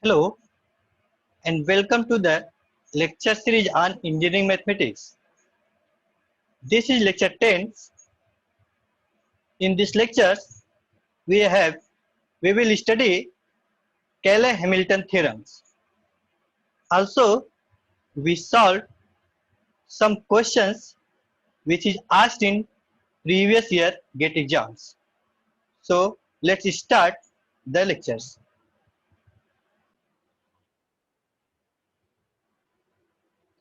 Hello and welcome to the lecture series on engineering mathematics. This is lecture 10. In this lecture, we will study Cayley-Hamilton theorems. Also, we solve some questions which is asked in previous year GATE exams. So, let's start the lectures.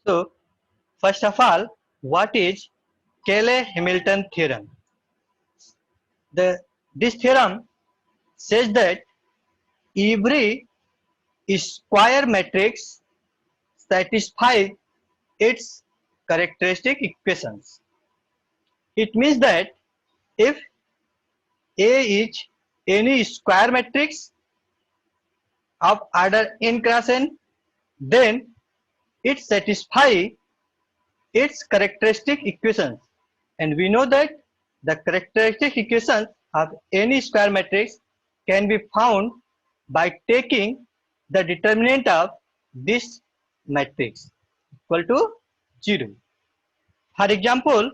So, first of all, what is Cayley-Hamilton theorem? This theorem says that every square matrix satisfies its characteristic equations. It means that if A is any square matrix of order n cross n, then it satisfies its characteristic equations. And we know that the characteristic equations of any square matrix can be found by taking the determinant of this matrix equal to 0. For example,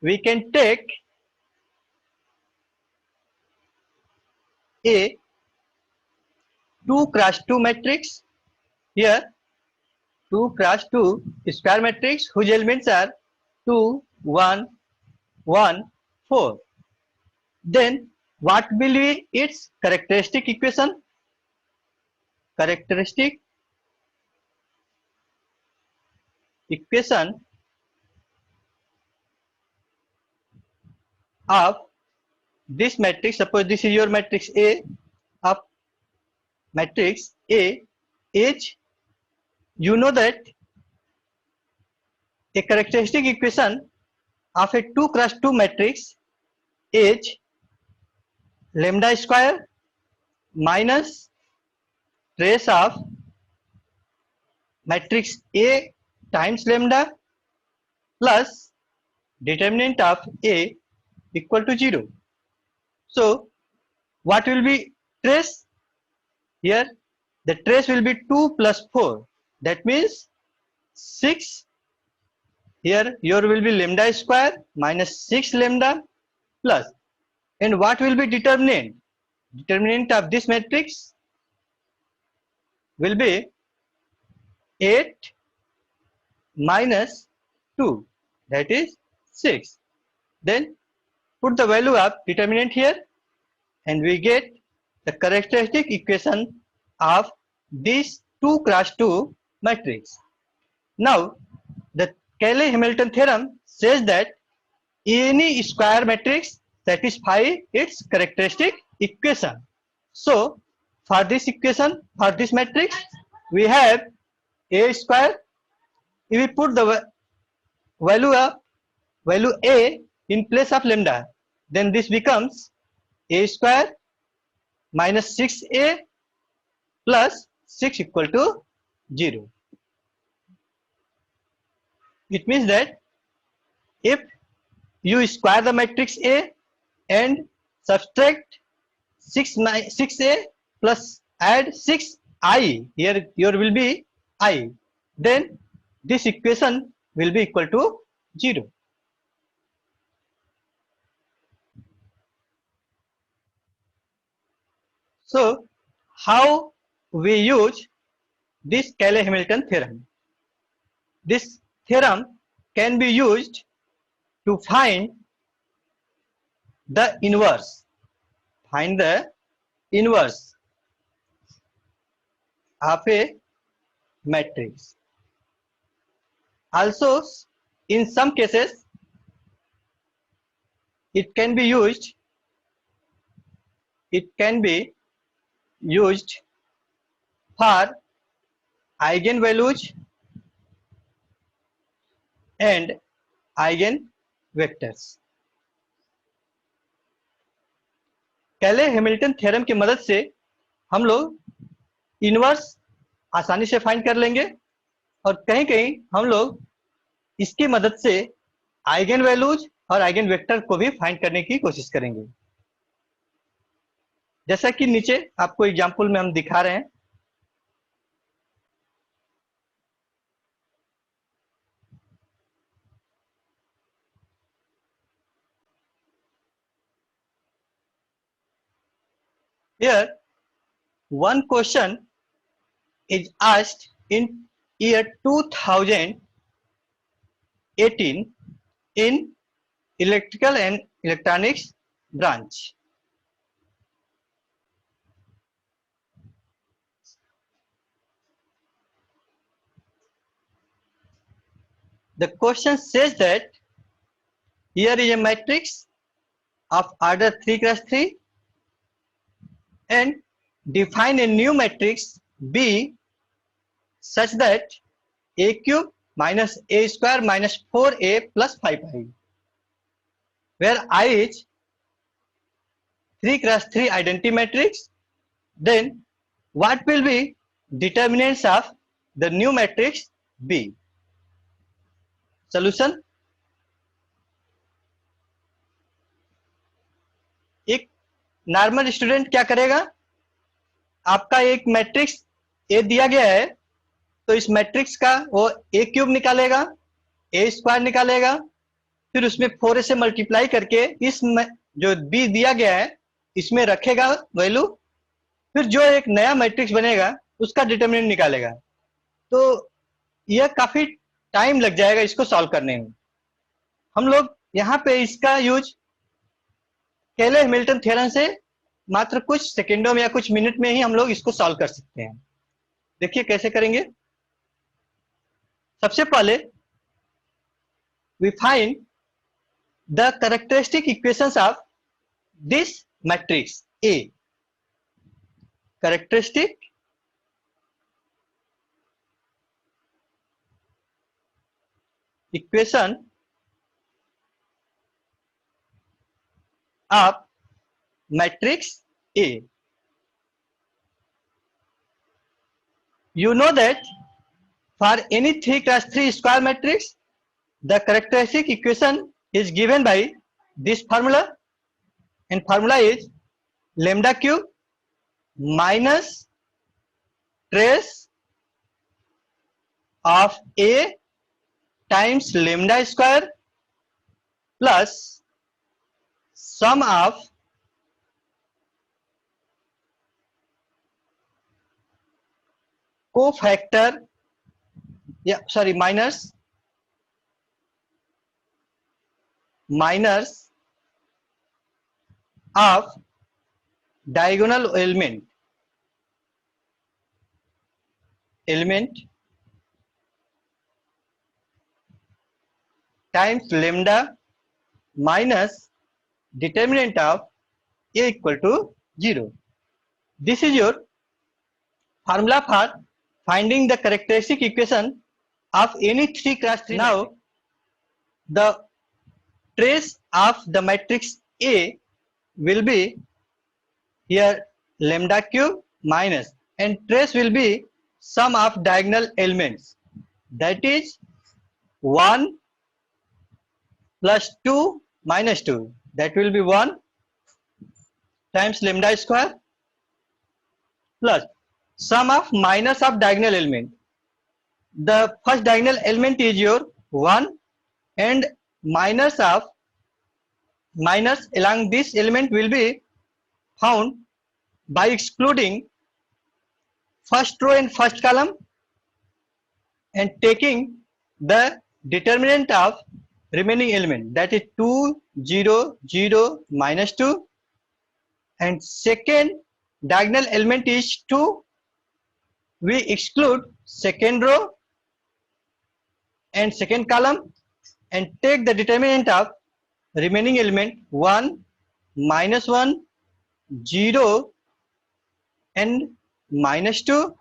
we can take a 2 cross 2 matrix. Here 2 cross 2 square matrix whose elements are 2, 1, 1, 4. Then what will be its characteristic equation? Characteristic equation of this matrix, suppose this is your matrix A, of matrix A is, you know that a characteristic equation of a 2 cross 2 matrix is lambda square minus trace of matrix A times lambda plus determinant of A equal to 0. So what will be trace? Here the trace will be 2 plus 4, that means 6. Here your will be lambda square minus 6 lambda plus, and what will be determinant? Determinant of this matrix will be 8 minus 2, that is 6. Then put the value of determinant here and we get the characteristic equation of this 2 cross 2 matrix. Now the Cayley-Hamilton theorem says that any square matrix satisfies its characteristic equation. So for this equation, for this matrix, we have A square. If we put the value A in place of lambda, then this becomes A square minus 6A plus 6 equal to 0. It means that if you square the matrix A and subtract 6A plus add 6I, here will be I, then this equation will be equal to 0. So how we use this Cayley-Hamilton theorem? This theorem can be used to find the inverse. Find the inverse of a matrix. Also, in some cases, it can be used for eigenvalues and eigenvectors. Cayley Hamilton theorem की मदद से हम लोग inverse आसानी से find कर लेंगे और कहीं कहीं हम लोग इसकी मदद से आइगन वैल्यूज और आइगन वेक्टर को भी फाइंड करने की कोशिश करेंगे। जैसा कि नीचे आपको एग्जांपल में हम दिखा रहे हैं, Here, one question is asked in year 2018 in electrical and electronics branch. The question says that here is a matrix of order 3 cross 3 and define a new matrix B such that a cube minus a square minus 4a plus 5i, where I is 3 cross 3 identity matrix. Then what will be determinants of the new matrix B? Solution. एक normal student क्या करेगा, आपका एक matrix A दिया गया है तो इस मैट्रिक्स का वो ए क्यूब निकालेगा, ए स्क्वायर निकालेगा, फिर उसमें 4 से मल्टीप्लाई करके इस जो बी दिया गया है इसमें रखेगा वैल्यू, फिर जो एक नया मैट्रिक्स बनेगा उसका डिटरमिनेंट निकालेगा। तो यह काफी टाइम लग जाएगा इसको सॉल्व करने में। हम लोग यहाँ पे इसका यूज केले हैमिल्टन थ्योरम से मात्र कुछ सेकेंडों में या कुछ मिनट में ही हम लोग इसको सॉल्व कर सकते हैं। देखिए कैसे करेंगे। सबसे पहले we find the characteristic equations of this matrix A. Characteristic equation of matrix A. You know that for any 3 cross 3 square matrix, the characteristic equation is given by this formula, and formula is lambda cube minus trace of A times lambda square plus sum of cofactor, minus of diagonal element times lambda minus determinant of A equal to 0. This is your formula for finding the characteristic equation of any 3 cross 3. Now the trace of the matrix A will be here lambda cube minus, and trace will be sum of diagonal elements, that is 1 plus 2 minus 2, that will be 1 times lambda square plus sum of minus of diagonal element. The first diagonal element is your 1 and minus along this element will be found by excluding first row and first column and taking the determinant of remaining element, that is 2 0 0 minus 2, and second diagonal element is 2. We exclude second row and second column and take the determinant of remaining element 1 minus 1 0 and minus 2,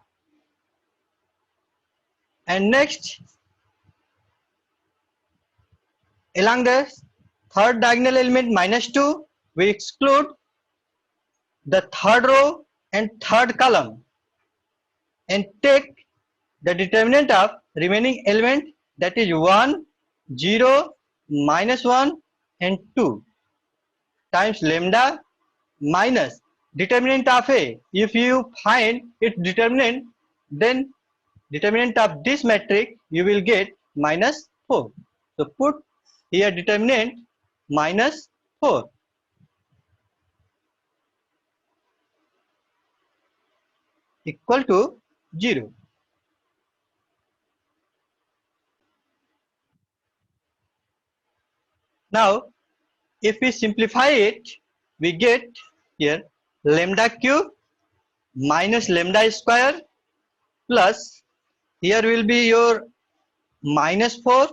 and next along the third diagonal element minus 2 we exclude the third row and third column and take the determinant of remaining element, that is 1 0 minus 1 and 2 times lambda minus determinant of A. If you find its determinant, then determinant of this matrix you will get minus 4. So put here determinant minus 4. equal to 0. Now, if we simplify it, we get here lambda cube minus lambda square plus here will be your minus 4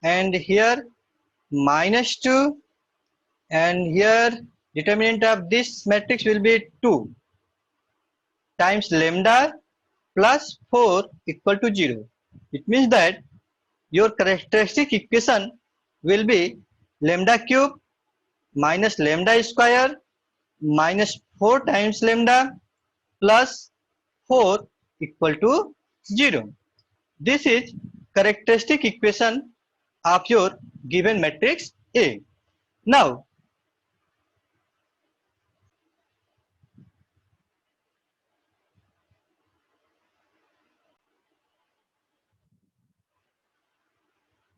and here minus 2 and here determinant of this matrix will be 2 times lambda plus 4 equal to 0. It means that your characteristic equation will be lambda cube minus lambda square minus 4 times lambda plus 4 equal to 0. This is characteristic equation of your given matrix A. Now,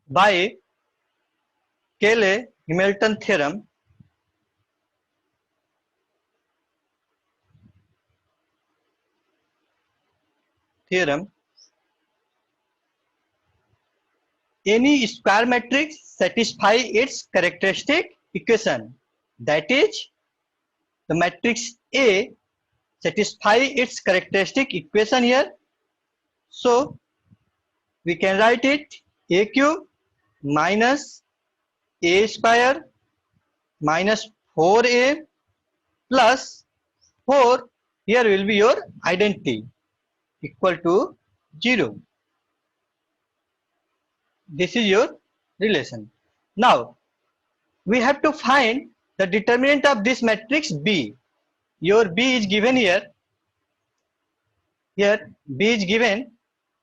by Cayley-Hamilton theorem, any square matrix satisfy its characteristic equation. That is, the matrix A satisfy its characteristic equation here. So we can write it A cube minus A square minus 4A plus 4 here will be your identity equal to 0. This is your relation. Now we have to find the determinant of this matrix B. Your B is given here. Here B is given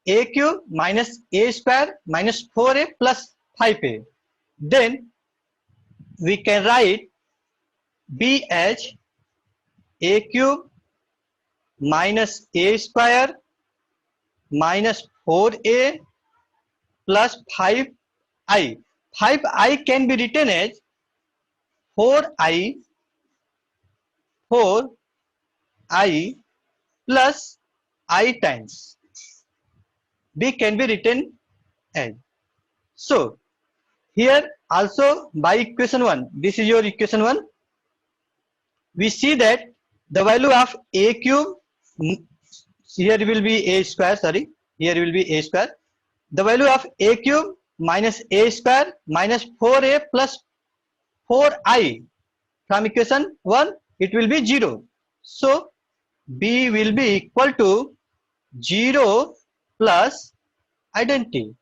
A cube minus A square minus 4A plus 5A. Then we can write B as A cube minus A square minus 4A plus 5I. 5I can be written as 4I plus I times. B can be written as. So here also by equation 1, this is your equation 1. We see that the value of A cube, here will be A square, sorry, here will be A square. The value of A cube minus A square minus 4A plus 4I from equation 1, it will be 0. So B will be equal to 0 plus identity.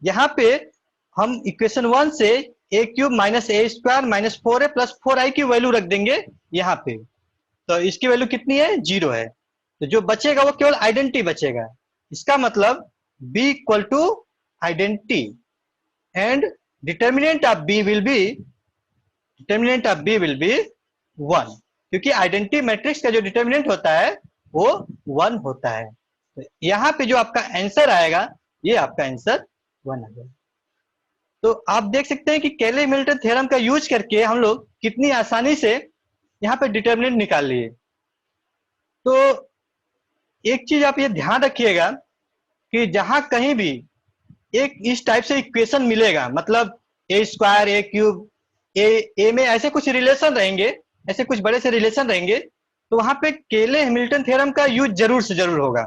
यहाँ पे हम equation 1 से A cube minus A square minus 4A plus 4I की value रख देंगे यहाँ पे, तो इसकी वैल्यू कितनी है? 0 है. तो जो बचेगा वो केवल आइडेंटिटी बचेगा. इसका मतलब B equal to identity and determinant of B will be 1, क्योंकि आइडेंटिटी मैट्रिक्स का जो डिटर्मिनेंट होता है वो 1 होता है. तो यहाँ पे जो आपका आंसर आएगा ये आपका आंसर 1 आ जाएगा. तो आप देख सकते हैं कि केली-हैमिल्टन थ्योरम का यूज करके हम लोग कितनी आसानी से यहाँ पे डिटर्मिनेंट निकाल लिए. तो एक चीज आप ये ध्यान रखिएगा कि जहां कहीं भी एक इस टाइप से इक्वेशन मिलेगा, मतलब ए स्क्वायर ए क्यूब ए में ऐसे कुछ रिलेशन रहेंगे, ऐसे कुछ बड़े से रिलेशन रहेंगे, तो वहां पे केली-हैमिल्टन थ्योरम का यूज जरूर से जरूर होगा.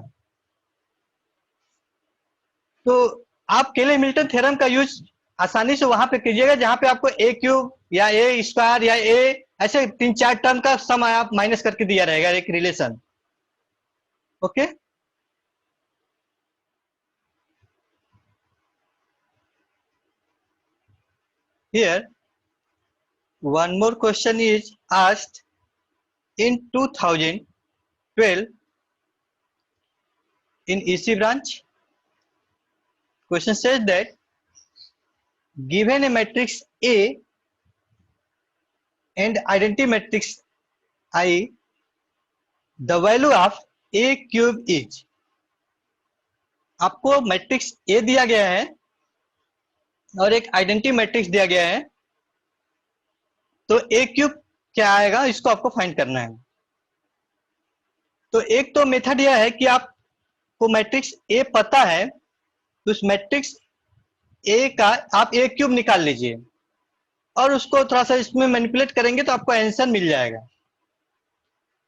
तो आप केली-हैमिल्टन थ्योरम का यूज आसानी से वहां पे कीजिएगा जहां पे आपको ए क्यूब या ए स्क्वायर या ए ऐसे 3-4 टर्म का सम आप माइनस करके दिया रहेगा एक relation. Okay, here one more question is asked in 2012 in EC branch. Question says that given a matrix A and identity matrix I, the value of A cube is. आपको matrix A दिया गया है और एक identity matrix दिया गया है, तो A क्यूब क्या आएगा इसको आपको फाइंड करना है. तो एक तो मेथड यह है कि आपको मैट्रिक्स ए पता है, तो उस मैट्रिक्स ए का आप ए क्यूब निकाल लीजिए और उसको थोड़ा सा इसमें मैनिपुलेट करेंगे तो आपको आंसर मिल जाएगा।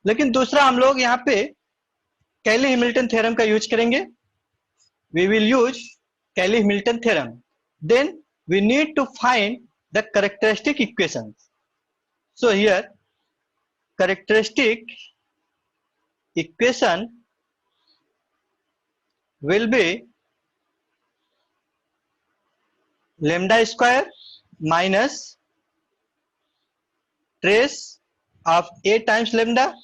लेकिन दूसरा हम लोग यहाँ पे कैली हैमिल्टन थ्योरम का यूज करेंगे। We will use Cayley-Hamilton theorem. Then we need to find the characteristic equations. So here characteristic equation will be lambda square minus trace of a times lambda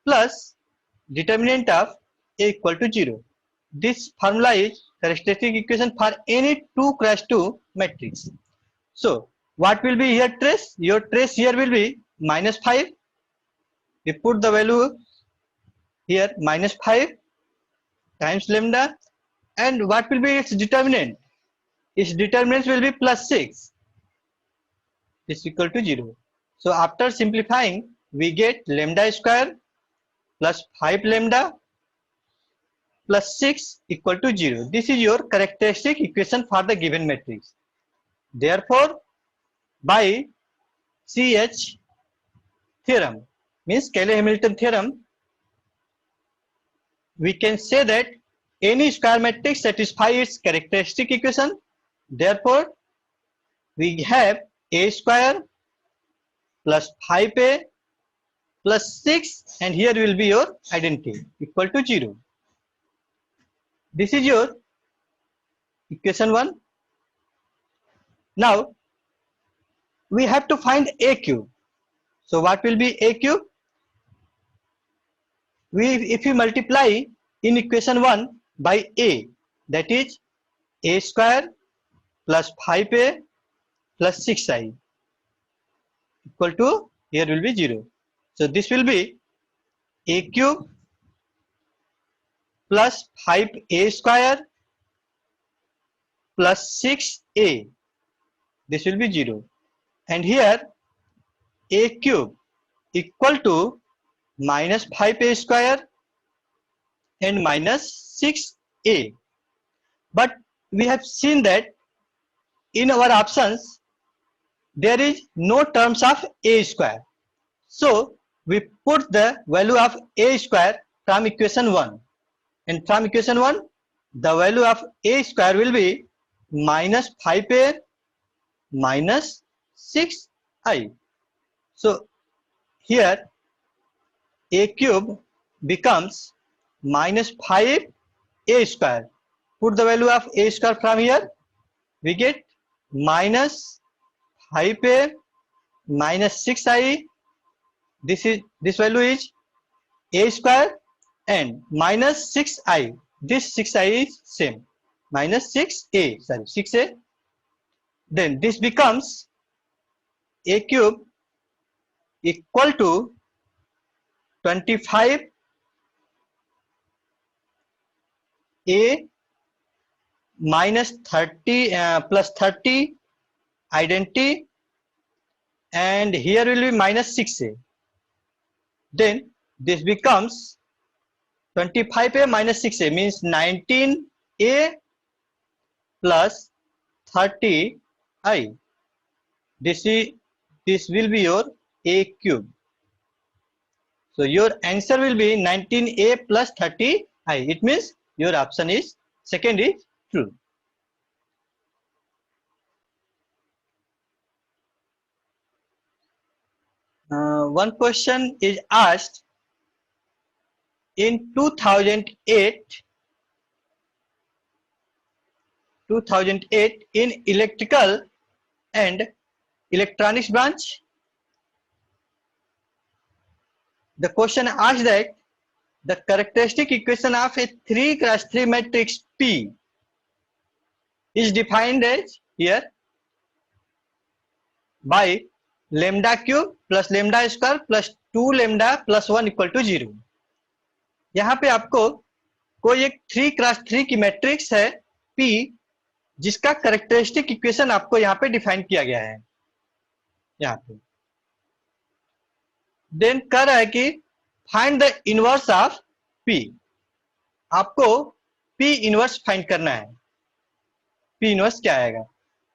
plus determinant of a equal to 0. This formula is characteristic equation for any 2 cross 2 matrix. So what will be here trace? Your trace here will be minus 5. We put the value here minus 5 times lambda, and what will be its determinant? Its determinant will be plus 6 is equal to 0. So after simplifying we get lambda square plus 5 lambda plus 6 equal to 0. This is your characteristic equation for the given matrix. Therefore by CH theorem, means Cayley-Hamilton theorem, we can say that any square matrix satisfies its characteristic equation. Therefore we have a square plus 5a plus 6, and here will be your identity equal to 0. This is your equation 1. Now we have to find a cube. So what will be a cube? If we multiply in equation 1 by a, that is a square plus 5a plus 6i equal to, here will be 0. So this will be a cube plus 5a square plus 6a. This will be 0. And here a cube equal to minus 5a square and minus 6a. But we have seen that in our options there is no terms of a square. So we put the value of a square from equation 1. And from equation 1, the value of a square will be minus 5a minus 6i. So here a cube becomes minus 5a square. Put the value of a square from here, we get minus 5a minus 6i. This value is a square and minus 6i. This 6i is same, minus 6a, sorry, 6a. Then this becomes a cube equal to 25a minus 30 plus 30 identity, and here will be minus 6a. Then this becomes 25a minus 6a, means 19a plus 30i. This will be your a cube. So your answer will be 19a plus 30i. It means your option is second is true. One question is asked in 2008 in electrical and electronics branch. The question asks that the characteristic equation of a 3 cross 3 matrix P is defined as here by lambda cube plus lambda square plus 2 lambda plus 1 equal to 0. यहाँ पे आपको कोई एक 3 cross 3 की matrix है P, जिसका characteristic equation आपको यहाँ पे डिफाइन किया गया है यहाँ पे। देन कह रहा है कि find the inverse of P। आपको P इनवर्स फाइंड करना है। P इनवर्स क्या आएगा?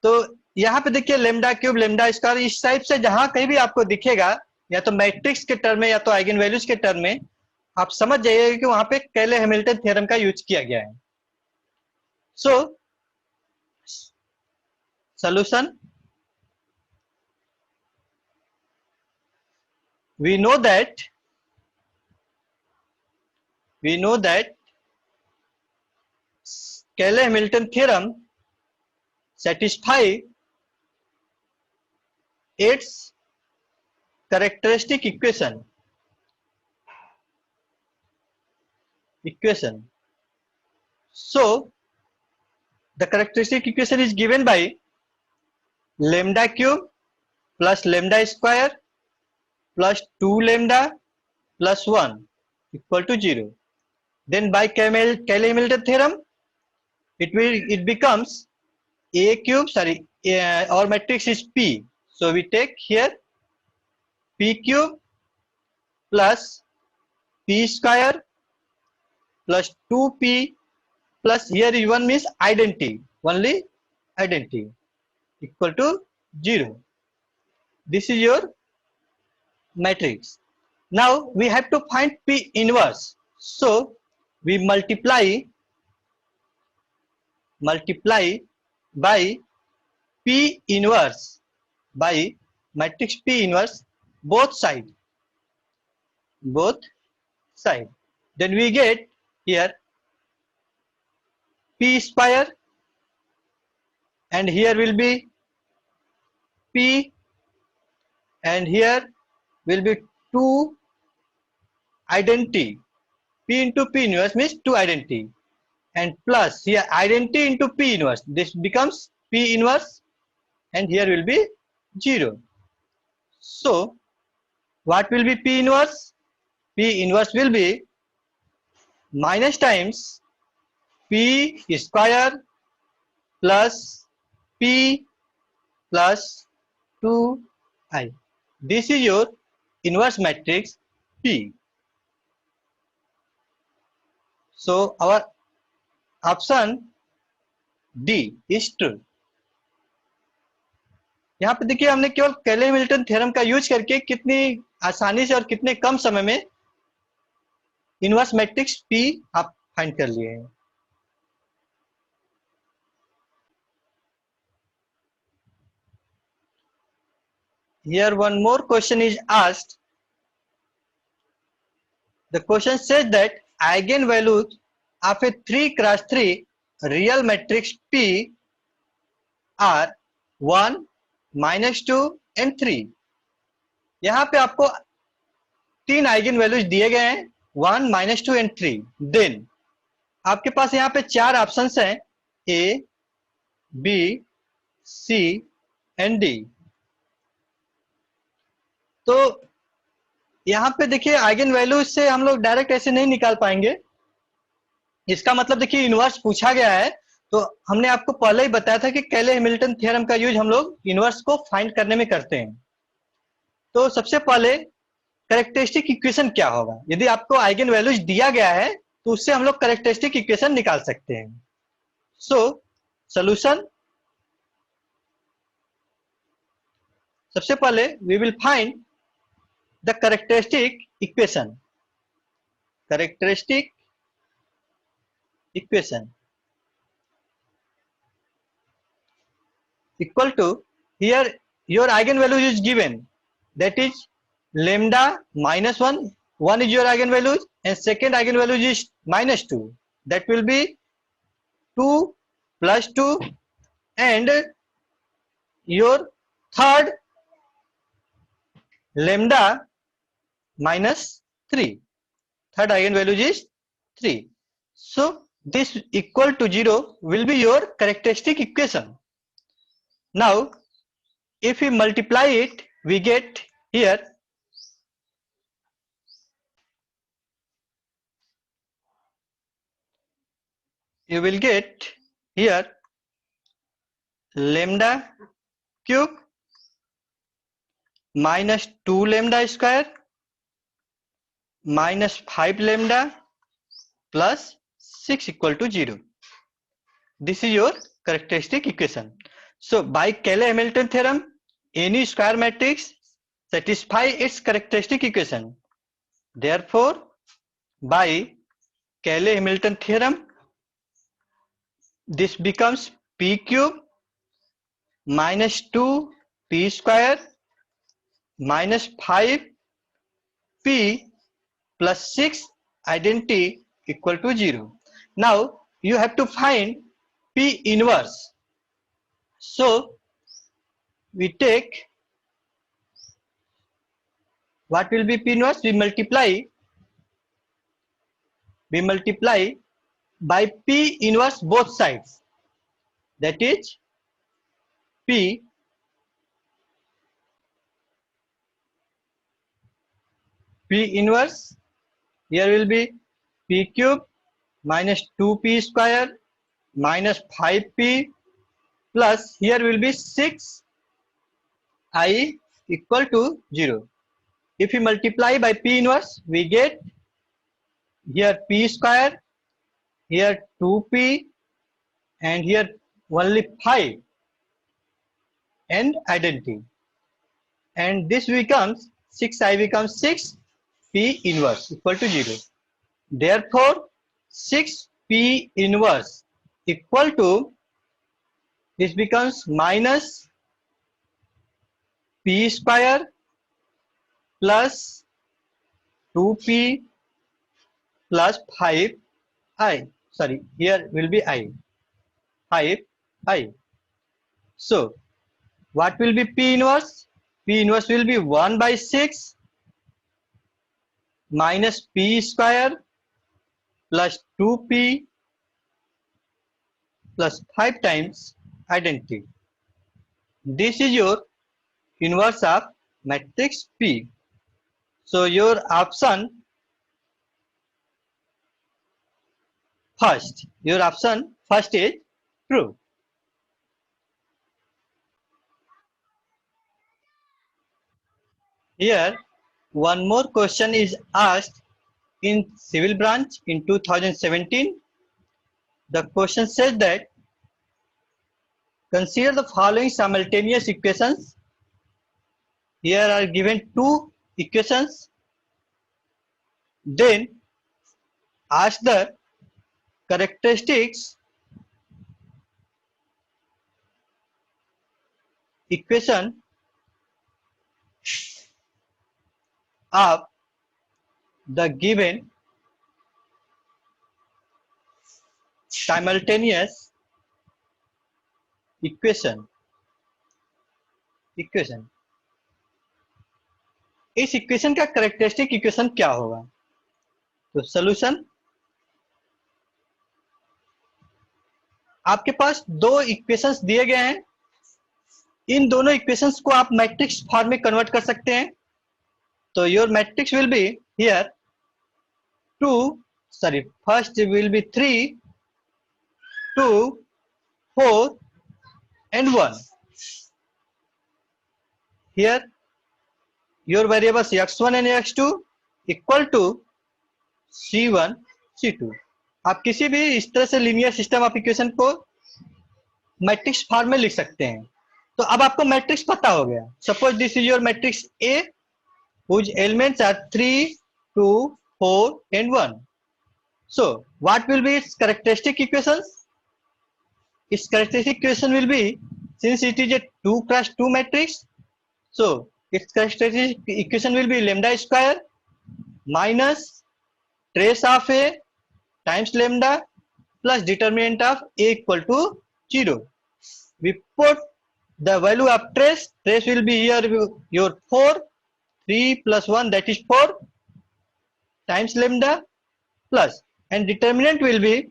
तो यहाँ पे देखिए लेमडा क्यूब लेमडा स्क्वायर इस टाइप से जहां कहीं भी आपको दिखेगा, या तो मैट्रिक्स के टर्म में या तो आइगन वैल्यूज के टर्म में, आप समझ जाइएगा कि वहां पे कैले हैमिल्टन थ्योरम का यूज किया गया है। So solution, we know that Cayley-Hamilton theorem satisfy its characteristic equation. So the characteristic equation is given by lambda cube plus lambda square plus 2 lambda plus 1 equal to 0. Then by Cayley-Hamilton theorem, it becomes a cube, our matrix is P. So we take here P cube plus P square plus 2P plus here one means identity, only identity, equal to 0. This is your matrix. Now we have to find P inverse. So we multiply by P inverse, by matrix P inverse both side. Then we get here P square, and here will be P, and here will be 2 identity. P into P inverse means 2 identity, and plus here identity into P inverse, this becomes P inverse, and here will be 0. So what will be P inverse? P inverse will be minus times P square plus P plus 2i. This is your inverse matrix P. So our option D is true. यहाँ पे देखिए हमने केवल कैले-हैमिल्टन theorem का use करके कितनी आसानी से और कितने कम समय में इनवर्स मैट्रिक्स P आप फाइंड कर लिए हैं। Here one more question is asked. The question says that eigenvalues of a 3 cross 3 real matrix P are 1, -2 and 3. यहाँ पे आपको 3 आइगन वैल्यूज दिए गए हैं, 1, -2 एंड 3. देन आपके पास यहाँ पे 4 ऑप्शंस हैं, A, B, C and D. तो यहाँ पे देखिए आइगन वैल्यूज से हम लोग डायरेक्ट ऐसे नहीं निकाल पाएंगे। इसका मतलब देखिए इनवर्स पूछा गया है, तो हमने आपको पहले ही बताया था कि कैले-हैमिल्टन थ्योरम का यूज हम लोग इनवर्स को फाइंड करने में करते हैं। तो सबसे पहले कैरेक्टरिस्टिक इक्वेशन क्या होगा? यदि आपको आइगन वैल्यूज दिया गया है तो उससे हम लोग कैरेक्टरिस्टिक इक्वेशन निकाल सकते हैं। सो सॉल्यूशन, सबसे पहले we will find the characteristic equation equal to, here your eigenvalue is given, that is lambda -1, 1 is your eigenvalue and second eigenvalue is -2, that will be 2 plus 2, and your third lambda -3, third eigenvalue is 3. So this equal to 0 will be your characteristic equation. Now if we multiply it, we get here you will get here lambda cube minus 2 lambda square minus 5 lambda plus 6 equal to 0. This is your characteristic equation. So by Cayley-Hamilton theorem, any square matrix satisfy its characteristic equation. Therefore, by Cayley-Hamilton theorem, this becomes p cube minus 2 p square minus 5 p plus 6 identity equal to 0. Now you have to find p inverse. So we take, what will be p inverse? We multiply by p inverse both sides. That is p inverse. Here will be p cube minus 2p square minus 5p plus here will be 6i equal to 0. If we multiply by p inverse, we get here p square, here 2p, and here only 5 and identity. And this becomes 6i becomes 6 p inverse equal to 0. Therefore, 6 p inverse equal to, this becomes minus p square plus 2p plus 5i. Sorry, here will be I. 5i. So, what will be p inverse? P inverse will be 1 by 6 minus p square plus 2p plus 5 times identity. This is your inverse of matrix P. So your option first is true. Here one more question is asked in civil branch in 2017. The question says that consider the following simultaneous equations. Here are given two equations. Then ask the characteristics equation of the given simultaneous equation. इस equation का characteristic equation क्या होगा? तो solution, आपके पास दो equations दिए गए हैं. इन दोनों इक्वेशंस को आप मैट्रिक्स फॉर्म में कन्वर्ट कर सकते हैं. तो your matrix will be here first will be 3, 2, 4 and 1. Here your variables x1 and x2 equal to c1, c2. आप किसी भी इस तरह से लीनियर सिस्टम ऑफ इक्वेशन को मैट्रिक्स फॉर्म में लिख सकते हैं. तो अब आपको मैट्रिक्स पता हो गया. Suppose this is your matrix A whose elements are 3, 2, 4 and 1. So what will be its characteristic equations? Its characteristic equation will be, since it is a 2 cross 2 matrix, so its characteristic equation will be lambda square minus trace of A times lambda plus determinant of A equal to 0. We put the value of trace will be here your 4, 3 plus 1, that is 4 times lambda plus, and determinant will be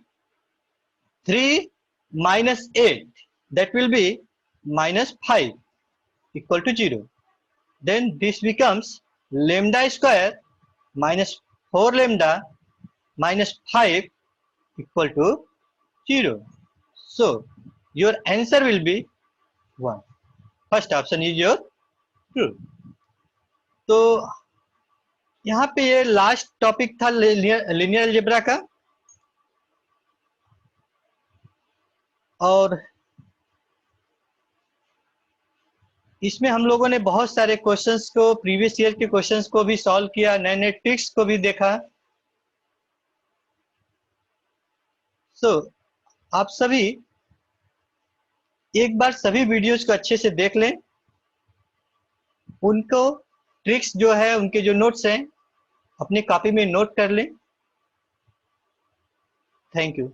3 minus 8, that will be minus 5 equal to 0. Then this becomes lambda square minus 4 lambda minus 5 equal to 0. So your answer will be 1. First option is your true. तो यहाँ पे ये last topic था linear algebra का, और इसमें हम लोगों ने बहुत सारे क्वेश्चंस को, प्रीवियस ईयर के क्वेश्चंस को भी सॉल्व किया, नए नए ट्रिक्स को भी देखा। सो आप सभी एक बार सभी वीडियोस को अच्छे से देख लें, उनको ट्रिक्स जो है, उनके जो नोट्स हैं अपनी कॉपी में नोट कर लें। Thank you.